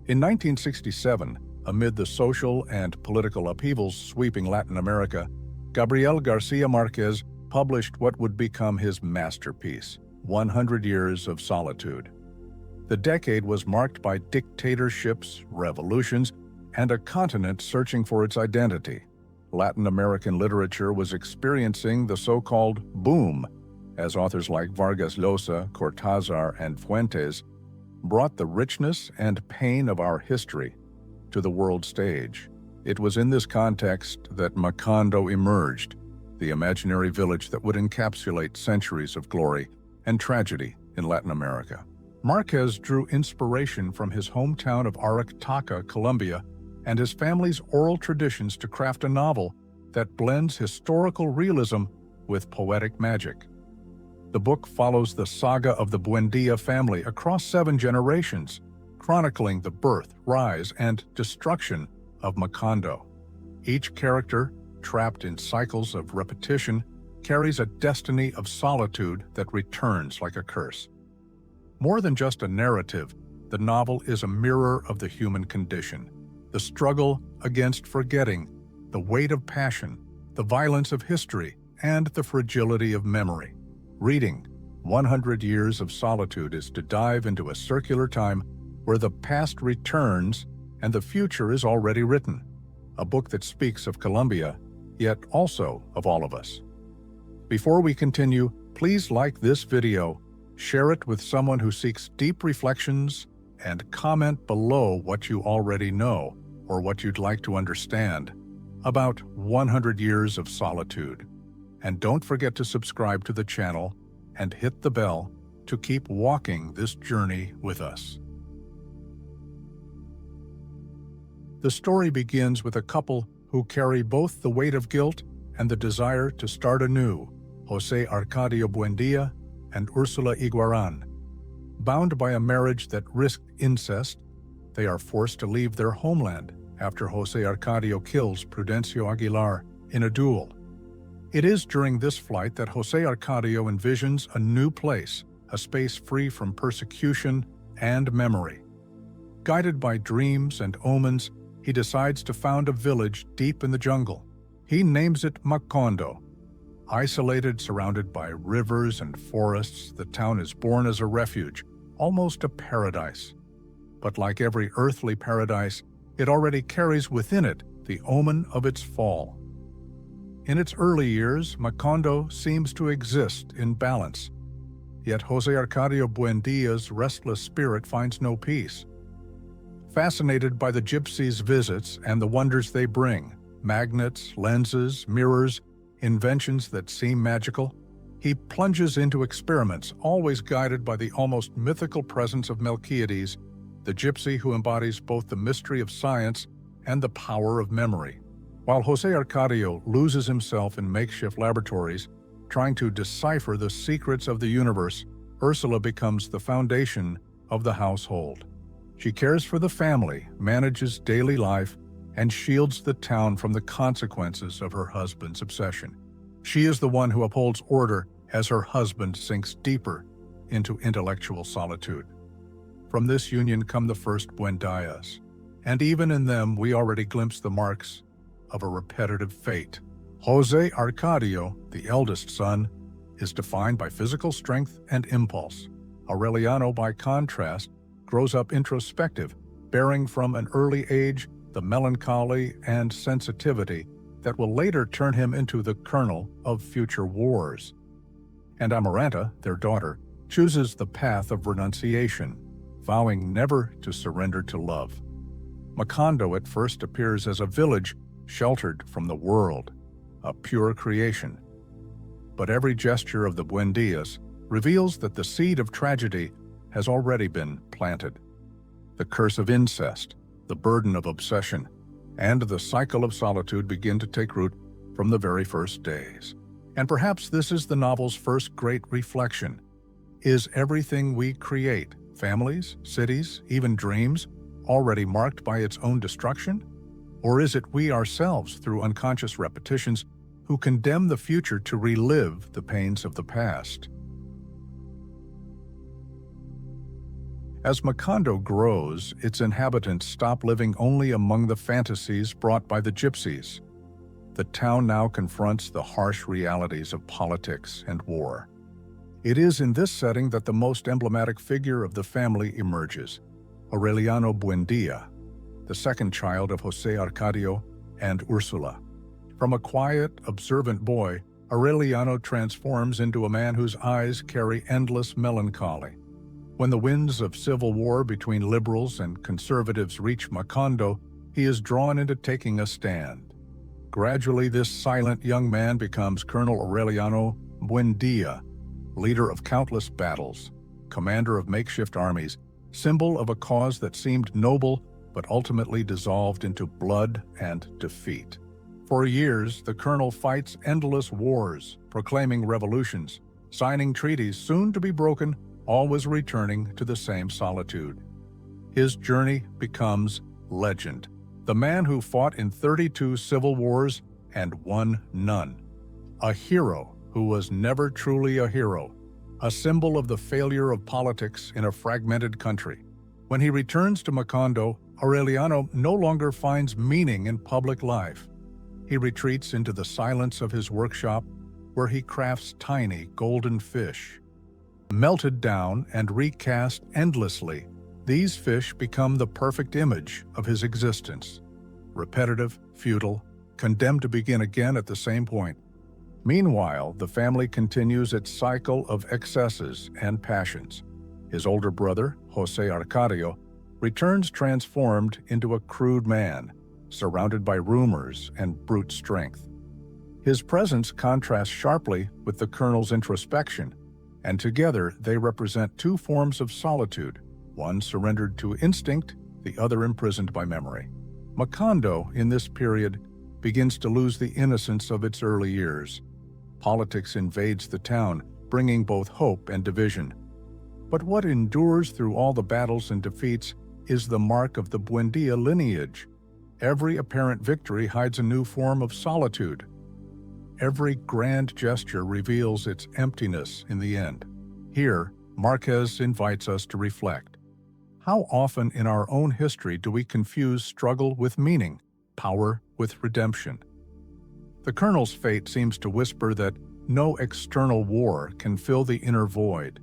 In 1967, amid the social and political upheavals sweeping Latin America, Gabriel García Márquez published what would become his masterpiece, 100 Years of Solitude. The decade was marked by dictatorships, revolutions, and a continent searching for its identity. Latin American literature was experiencing the so-called boom, as authors like Vargas Llosa, Cortázar, and Fuentes brought the richness and pain of our history to the world stage. It was in this context that Macondo emerged, the imaginary village that would encapsulate centuries of glory and tragedy in Latin America. Márquez drew inspiration from his hometown of Aracataca, Colombia, and his family's oral traditions to craft a novel that blends historical realism with poetic magic. The book follows the saga of the Buendía family across 7 generations, chronicling the birth, rise, and destruction of Macondo. Each character, trapped in cycles of repetition, carries a destiny of solitude that returns like a curse. More than just a narrative, the novel is a mirror of the human condition, the struggle against forgetting, the weight of passion, the violence of history, and the fragility of memory. Reading 100 Years of Solitude is to dive into a circular time where the past returns and the future is already written, a book that speaks of Colombia, yet also of all of us. Before we continue, please like this video, share it with someone who seeks deep reflections, and comment below what you already know or what you'd like to understand about 100 Years of Solitude. And don't forget to subscribe to the channel and hit the bell to keep walking this journey with us. The story begins with a couple who carry both the weight of guilt and the desire to start anew, José Arcadio Buendía and Úrsula Iguarán. Bound by a marriage that risked incest, they are forced to leave their homeland after José Arcadio kills Prudencio Aguilar in a duel. It is during this flight that José Arcadio envisions a new place, a space free from persecution and memory. Guided by dreams and omens, he decides to found a village deep in the jungle. He names it Macondo. Isolated, surrounded by rivers and forests, the town is born as a refuge, almost a paradise. But like every earthly paradise, it already carries within it the omen of its fall. In its early years, Macondo seems to exist in balance. Yet José Arcadio Buendía's restless spirit finds no peace. Fascinated by the gypsies' visits and the wonders they bring, magnets, lenses, mirrors, inventions that seem magical, he plunges into experiments, always guided by the almost mythical presence of Melquiades, the gypsy who embodies both the mystery of science and the power of memory. While José Arcadio loses himself in makeshift laboratories, trying to decipher the secrets of the universe, Úrsula becomes the foundation of the household. She cares for the family, manages daily life, and shields the town from the consequences of her husband's obsession. She is the one who upholds order as her husband sinks deeper into intellectual solitude. From this union come the first Buendías, and even in them we already glimpse the marks of a repetitive fate. José Arcadio, the eldest son, is defined by physical strength and impulse. Aureliano, by contrast, grows up introspective, bearing from an early age the melancholy and sensitivity that will later turn him into the kernel of future wars. And Amaranta, their daughter, chooses the path of renunciation, vowing never to surrender to love. Macondo at first appears as a village sheltered from the world, a pure creation. But every gesture of the Buendías reveals that the seed of tragedy has already been planted. The curse of incest, the burden of obsession, and the cycle of solitude begin to take root from the very first days. And perhaps this is the novel's first great reflection. Is everything we create, families, cities, even dreams, already marked by its own destruction? Or is it we ourselves, through unconscious repetitions, who condemn the future to relive the pains of the past? As Macondo grows, its inhabitants stop living only among the fantasies brought by the gypsies. The town now confronts the harsh realities of politics and war. It is in this setting that the most emblematic figure of the family emerges, Aureliano Buendía, the second child of José Arcadio and Ursula. From a quiet, observant boy, Aureliano transforms into a man whose eyes carry endless melancholy. When the winds of civil war between liberals and conservatives reach Macondo, he is drawn into taking a stand. Gradually, this silent young man becomes Colonel Aureliano Buendía, leader of countless battles, commander of makeshift armies, symbol of a cause that seemed noble but ultimately dissolved into blood and defeat. For years, the colonel fights endless wars, proclaiming revolutions, signing treaties soon to be broken, always returning to the same solitude. His journey becomes legend. The man who fought in 32 civil wars and won none. A hero who was never truly a hero. A symbol of the failure of politics in a fragmented country. When he returns to Macondo, Aureliano no longer finds meaning in public life. He retreats into the silence of his workshop, where he crafts tiny golden fish. Melted down and recast endlessly, these fish become the perfect image of his existence. Repetitive, futile, condemned to begin again at the same point. Meanwhile, the family continues its cycle of excesses and passions. His older brother, José Arcadio, returns transformed into a crude man, surrounded by rumors and brute strength. His presence contrasts sharply with the colonel's introspection, and together they represent two forms of solitude, one surrendered to instinct, the other imprisoned by memory. Macondo, in this period, begins to lose the innocence of its early years. Politics invades the town, bringing both hope and division. But what endures through all the battles and defeats is the mark of the Buendía lineage. Every apparent victory hides a new form of solitude. Every grand gesture reveals its emptiness in the end. Here, Márquez invites us to reflect. How often in our own history do we confuse struggle with meaning, power with redemption? The colonel's fate seems to whisper that no external war can fill the inner void.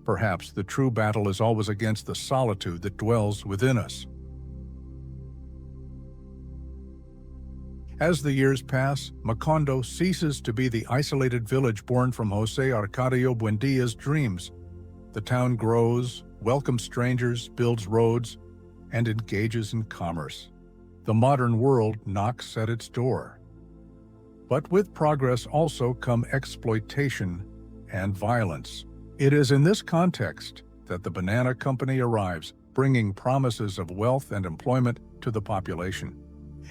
Perhaps the true battle is always against the solitude that dwells within us. As the years pass, Macondo ceases to be the isolated village born from José Arcadio Buendía's dreams. The town grows, welcomes strangers, builds roads, and engages in commerce. The modern world knocks at its door. But with progress also come exploitation and violence. It is in this context that the banana company arrives, bringing promises of wealth and employment to the population.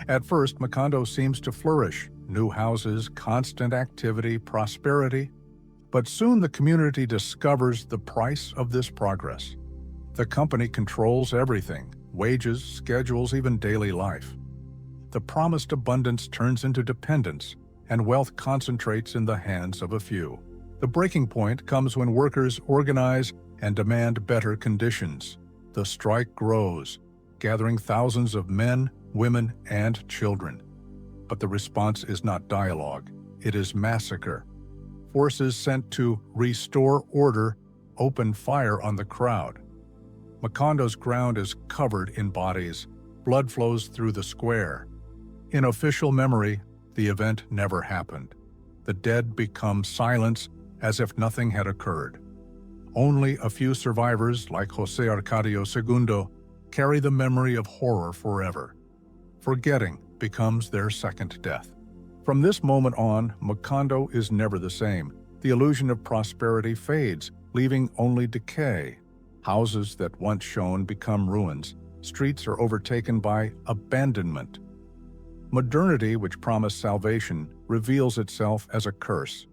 At first, Macondo seems to flourish, new houses, constant activity, prosperity. But soon the community discovers the price of this progress. The company controls everything, wages, schedules, even daily life. The promised abundance turns into dependence, and wealth concentrates in the hands of a few. The breaking point comes when workers organize and demand better conditions. The strike grows, gathering thousands of men, women, and children. But the response is not dialogue, it is massacre. Forces sent to restore order open fire on the crowd. Macondo's ground is covered in bodies. Blood flows through the square. In official memory, the event never happened. The dead become silence as if nothing had occurred. Only a few survivors, like José Arcadio II, carry the memory of horror forever. Forgetting becomes their second death. From this moment on, Macondo is never the same. The illusion of prosperity fades, leaving only decay. Houses that once shone become ruins. Streets are overtaken by abandonment. Modernity, which promised salvation, reveals itself as a curse.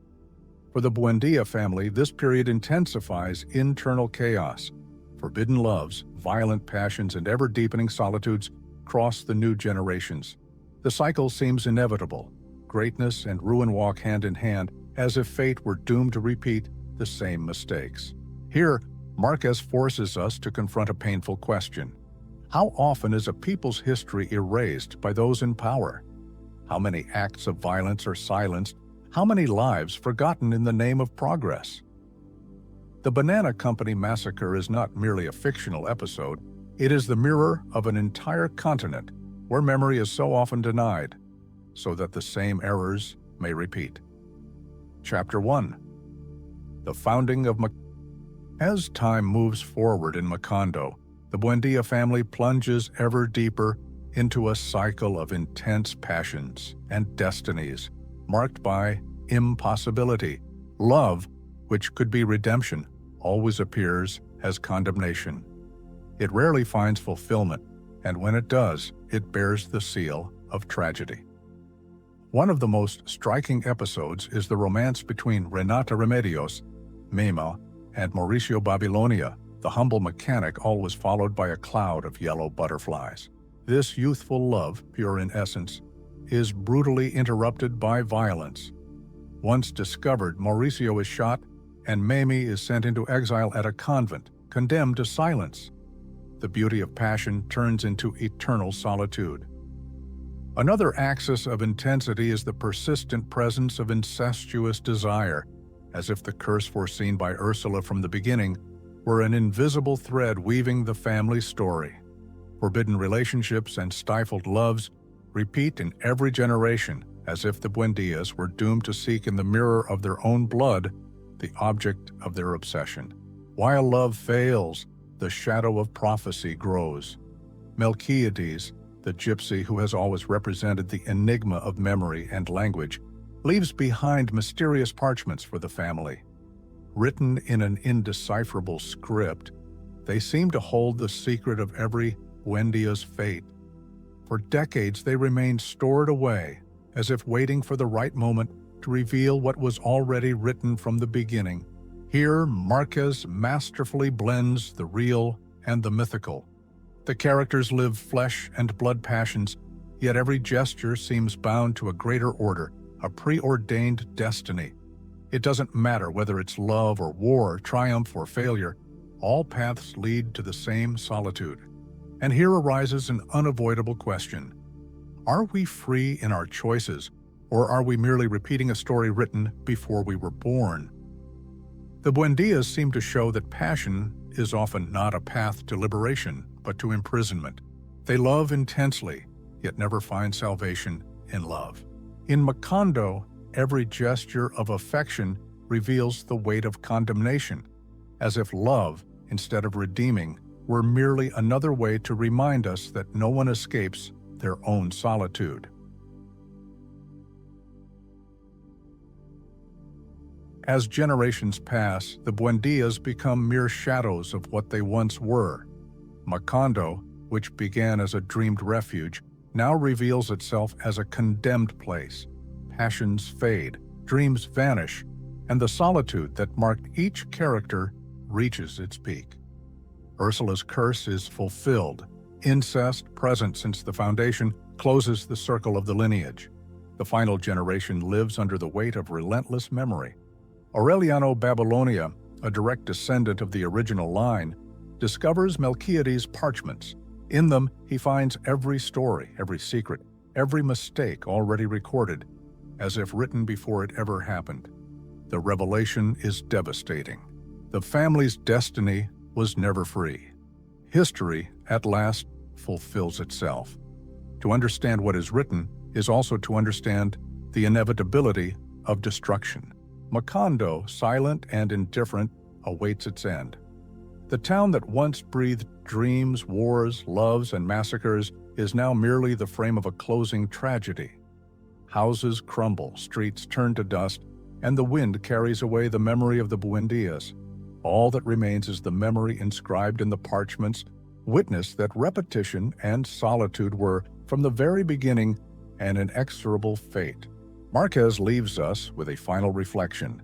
For the Buendía family, this period intensifies internal chaos. Forbidden loves, violent passions, and ever-deepening solitudes cross the new generations. The cycle seems inevitable. Greatness and ruin walk hand in hand, as if fate were doomed to repeat the same mistakes. Here, Márquez forces us to confront a painful question. How often is a people's history erased by those in power? How many acts of violence are silenced? How many lives forgotten in the name of progress? The Banana Company massacre is not merely a fictional episode, it is the mirror of an entire continent where memory is so often denied, so that the same errors may repeat. Chapter 1. The Founding of Macondo. As time moves forward in Macondo, the Buendía family plunges ever deeper into a cycle of intense passions and destinies, marked by impossibility. Love, which could be redemption, always appears as condemnation. It rarely finds fulfillment, and when it does, it bears the seal of tragedy. One of the most striking episodes is the romance between Renata Remedios, Mima, and Mauricio Babilonia, the humble mechanic, always followed by a cloud of yellow butterflies. This youthful love, pure in essence, is brutally interrupted by violence. Once discovered, Mauricio is shot, and Mamie is sent into exile at a convent, condemned to silence. The beauty of passion turns into eternal solitude. Another axis of intensity is the persistent presence of incestuous desire, as if the curse foreseen by Ursula from the beginning were an invisible thread weaving the family story. Forbidden relationships and stifled loves repeat in every generation, as if the Buendías were doomed to seek in the mirror of their own blood the object of their obsession. While love fails, the shadow of prophecy grows. Melquiades, the gypsy who has always represented the enigma of memory and language, leaves behind mysterious parchments for the family. Written in an indecipherable script, they seem to hold the secret of every Buendía's fate. For decades they remained stored away, as if waiting for the right moment to reveal what was already written from the beginning. Here, Márquez masterfully blends the real and the mythical. The characters live flesh and blood passions, yet every gesture seems bound to a greater order, a preordained destiny. It doesn't matter whether it's love or war, triumph or failure, all paths lead to the same solitude. And here arises an unavoidable question. Are we free in our choices, or are we merely repeating a story written before we were born? The Buendías seem to show that passion is often not a path to liberation, but to imprisonment. They love intensely, yet never find salvation in love. In Macondo, every gesture of affection reveals the weight of condemnation, as if love, instead of redeeming, were merely another way to remind us that no one escapes their own solitude. As generations pass, the Buendías become mere shadows of what they once were. Macondo, which began as a dreamed refuge, now reveals itself as a condemned place. Passions fade, dreams vanish, and the solitude that marked each character reaches its peak. Ursula's curse is fulfilled. Incest, present since the foundation, closes the circle of the lineage. The final generation lives under the weight of relentless memory. Aureliano Babilonia, a direct descendant of the original line, discovers Melquiades' parchments. In them, he finds every story, every secret, every mistake already recorded, as if written before it ever happened. The revelation is devastating. The family's destiny was never free. History, at last, fulfills itself. To understand what is written is also to understand the inevitability of destruction. Macondo, silent and indifferent, awaits its end. The town that once breathed dreams, wars, loves, and massacres is now merely the frame of a closing tragedy. Houses crumble, streets turn to dust, and the wind carries away the memory of the Buendías. All that remains is the memory inscribed in the parchments, witness that repetition and solitude were, from the very beginning, an inexorable fate. Márquez leaves us with a final reflection.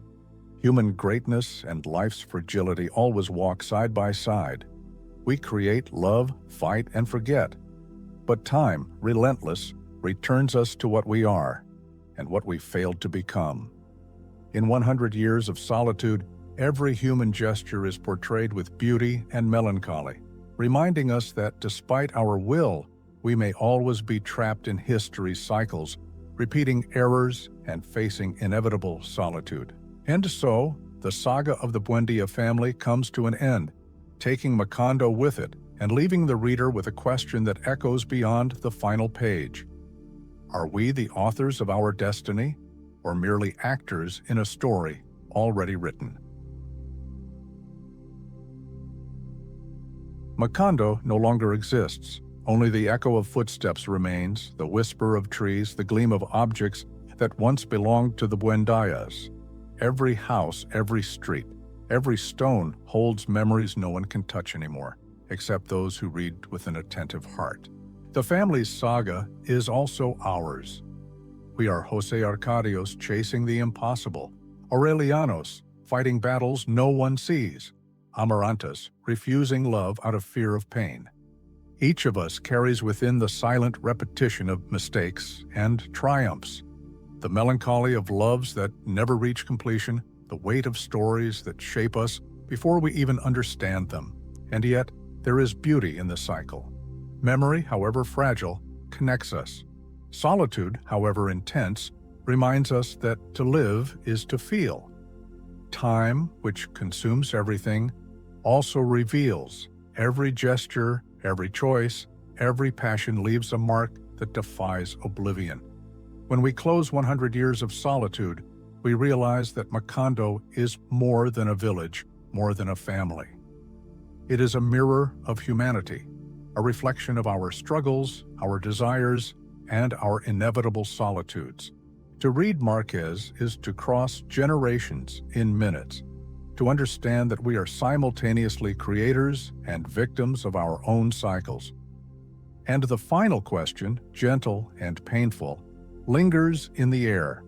Human greatness and life's fragility always walk side by side. We create, love, fight, and forget. But time, relentless, returns us to what we are and what we failed to become. In 100 years of solitude, Every human gesture is portrayed with beauty and melancholy, reminding us that despite our will, we may always be trapped in history's cycles, repeating errors and facing inevitable solitude. And so, the saga of the Buendía family comes to an end, taking Macondo with it and leaving the reader with a question that echoes beyond the final page. Are we the authors of our destiny, or merely actors in a story already written? Macondo no longer exists. Only the echo of footsteps remains, the whisper of trees, the gleam of objects that once belonged to the Buendías. Every house, every street, every stone holds memories no one can touch anymore, except those who read with an attentive heart. The family's saga is also ours. We are José Arcadios chasing the impossible, Aurelianos fighting battles no one sees, Amarantas refusing love out of fear of pain. Each of us carries within the silent repetition of mistakes and triumphs, the melancholy of loves that never reach completion, the weight of stories that shape us before we even understand them. And yet, there is beauty in the cycle. Memory, however fragile, connects us. Solitude, however intense, reminds us that to live is to feel. Time, which consumes everything, also reveals. Every gesture, every choice, every passion leaves a mark that defies oblivion. When we close 100 years of solitude, we realize that Macondo is more than a village, more than a family. It is a mirror of humanity, a reflection of our struggles, our desires, and our inevitable solitudes. To read Márquez is to cross generations in minutes, to understand that we are simultaneously creators and victims of our own cycles. And the final question, gentle and painful, lingers in the air.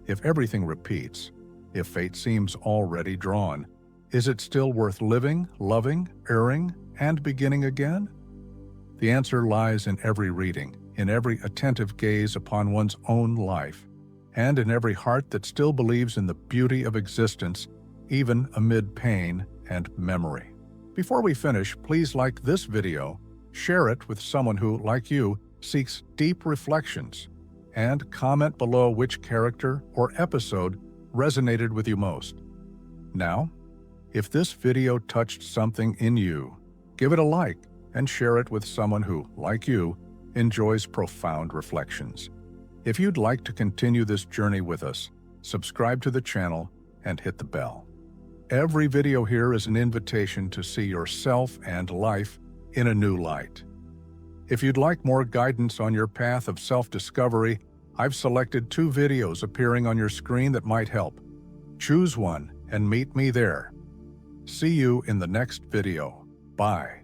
If everything repeats, if fate seems already drawn, is it still worth living, loving, erring, and beginning again? The answer lies in every reading, in every attentive gaze upon one's own life, and in every heart that still believes in the beauty of existence, even amid pain and memory. Before we finish, please like this video, share it with someone who, like you, seeks deep reflections, and comment below which character or episode resonated with you most. Now, if this video touched something in you, give it a like and share it with someone who, like you, enjoys profound reflections. If you'd like to continue this journey with us, subscribe to the channel and hit the bell. Every video here is an invitation to see yourself and life in a new light. If you'd like more guidance on your path of self-discovery, I've selected 2 videos appearing on your screen that might help. Choose one and meet me there. See you in the next video. Bye.